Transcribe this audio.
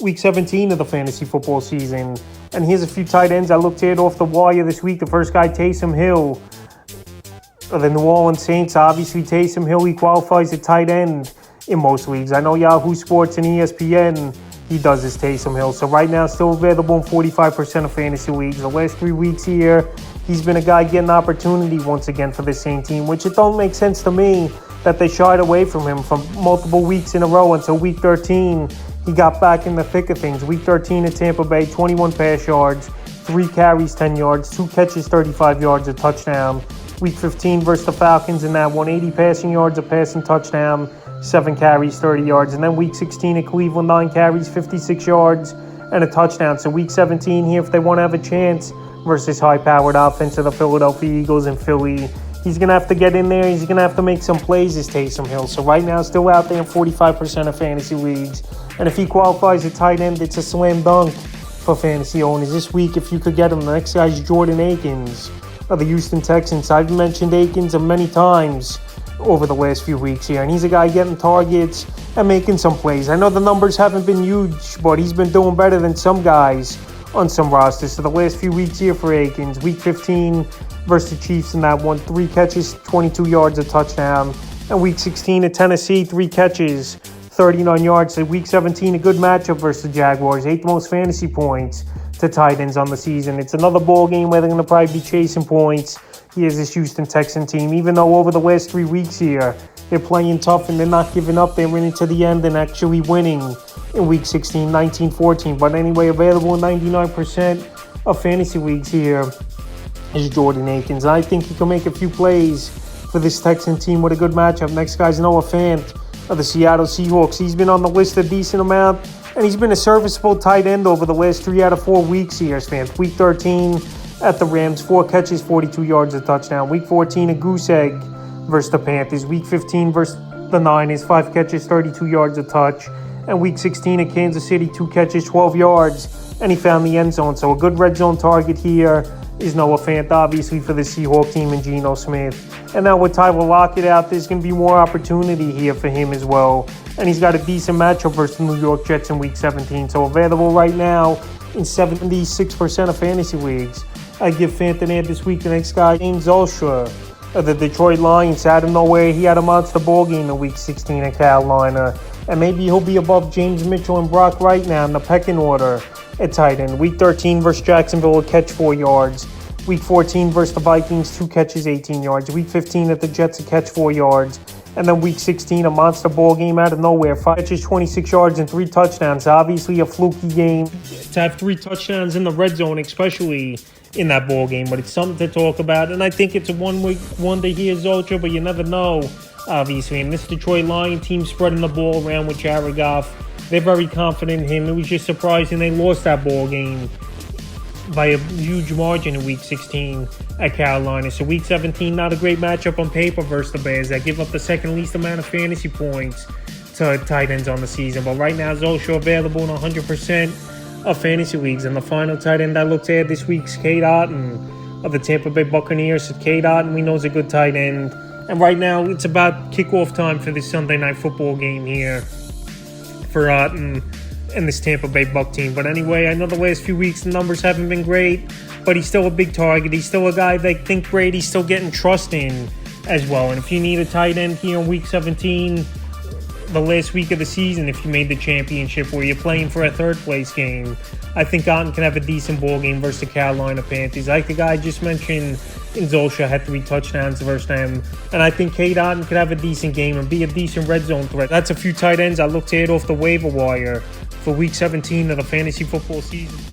week 17 of the fantasy football season. And here's a few tight ends I looked at off the wire this week. The first guy, Taysom Hill of the New Orleans Saints. Obviously, Taysom Hill, he qualifies at tight end in most leagues. I know Yahoo Sports and ESPN, he does his Taysom Hill. So right now, still available in 45% of fantasy leagues. The last 3 weeks here, he's been a guy getting opportunity once again for the same team, which it don't make sense to me that they shied away from him for multiple weeks in a row until week 13. He got back in the thick of things. Week 13 at Tampa Bay, 21 pass yards, 3 carries, 10 yards, 2 catches, 35 yards, a touchdown. Week 15 versus the Falcons in that 180 passing yards, a passing touchdown, 7 carries, 30 yards. And then week 16 at Cleveland, 9 carries, 56 yards, and a touchdown. So week 17 here, if they want to have a chance versus high-powered offense of the Philadelphia Eagles and Philly, he's going to have to get in there. He's going to have to make some plays, as Taysom Hill. So right now, still out there in 45% of fantasy leagues. And if he qualifies at tight end, it's a slam dunk for fantasy owners. This week, if you could get him, the next guy is Jordan Akins of the Houston Texans. I've mentioned Akins many times over the last few weeks here, and he's a guy getting targets and making some plays. I know the numbers haven't been huge, but he's been doing better than some guys on some rosters. So the last few weeks here for Akins, week 15 versus the Chiefs in that one, 3 catches, 22 yards, a touchdown. And week 16 at Tennessee, 3 catches, 39 yards. So week 17, a good matchup versus the Jaguars, 8th most fantasy points to tight ends on the season. It's another ball game where they're going to probably be chasing points. Here's this Houston Texan team. Even though over the last 3 weeks here, they're playing tough and they're not giving up. They're running to the end and actually winning in week 16, 19-14. But anyway, available in 99% of fantasy leagues here is Jordan Akins. I think he can make a few plays for this Texan team with a good matchup. Next guy's Noah Fant of the Seattle Seahawks. He's been on the list a decent amount, and he's been a serviceable tight end over the last 3 out of 4 weeks here, Fant. Week 13 at the Rams, 4 catches, 42 yards, a touchdown. Week 14, a goose egg versus the Panthers. Week 15 versus the Niners, 5 catches, 32 yards, a touch. And week 16 at Kansas City, 2 catches, 12 yards, and he found the end zone. So a good red zone target here is Noah Fant, obviously, for the Seahawks team, and Geno Smith. And now with Tyler Lockett out, there's going to be more opportunity here for him as well. And he's got a decent matchup versus the New York Jets in week 17. So available right now in 76% of fantasy leagues. I give Fant an ad this week. The next guy, James Zylstra of the Detroit Lions. Out of nowhere, he had a monster ball game in week 16 at Carolina. And maybe he'll be above James Mitchell and Brock right now in the pecking order at tight end. Week 13 versus Jacksonville, a catch, 4 yards. Week 14 versus the Vikings, 2 catches, 18 yards. Week 15 at the Jets, a catch, 4 yards. And then week 16, a monster ball game out of nowhere. 5 catches, 26 yards, and 3 touchdowns. Obviously a fluky game to have 3 touchdowns in the red zone, especially in that ball game. But it's something to talk about. And I think it's a one-week wonder here, Zylstra, but you never know, obviously. And this Detroit Lion team spreading the ball around with Jared Goff. They're very confident in him. It was just surprising they lost that ball game by a huge margin in week 16 at Carolina. So week 17, not a great matchup on paper versus the Bears that give up the second least amount of fantasy points to tight ends on the season. But right now, Zylstra available in 100% of fantasy leagues. And the final tight end I looked at this week's Cade Otton of the Tampa Bay Buccaneers. So Cade Otton, we know, is a good tight end. And right now, it's about kickoff time for this Sunday night football game here for Otton and this Tampa Bay Buck team. But anyway, I know the last few weeks the numbers haven't been great, but he's still a big target. He's still a guy they think Brady's still getting trust in as well. And if you need a tight end here in week 17, the last week of the season, if you made the championship where you're playing for a third place game, I think Otton can have a decent ball game versus the Carolina Panthers. Like the guy I just mentioned, Zylstra had 3 touchdowns versus them. And I think Cade Otton could have a decent game and be a decent red zone threat. That's a few tight ends I looked at off the waiver wire for week 17 of the fantasy football season.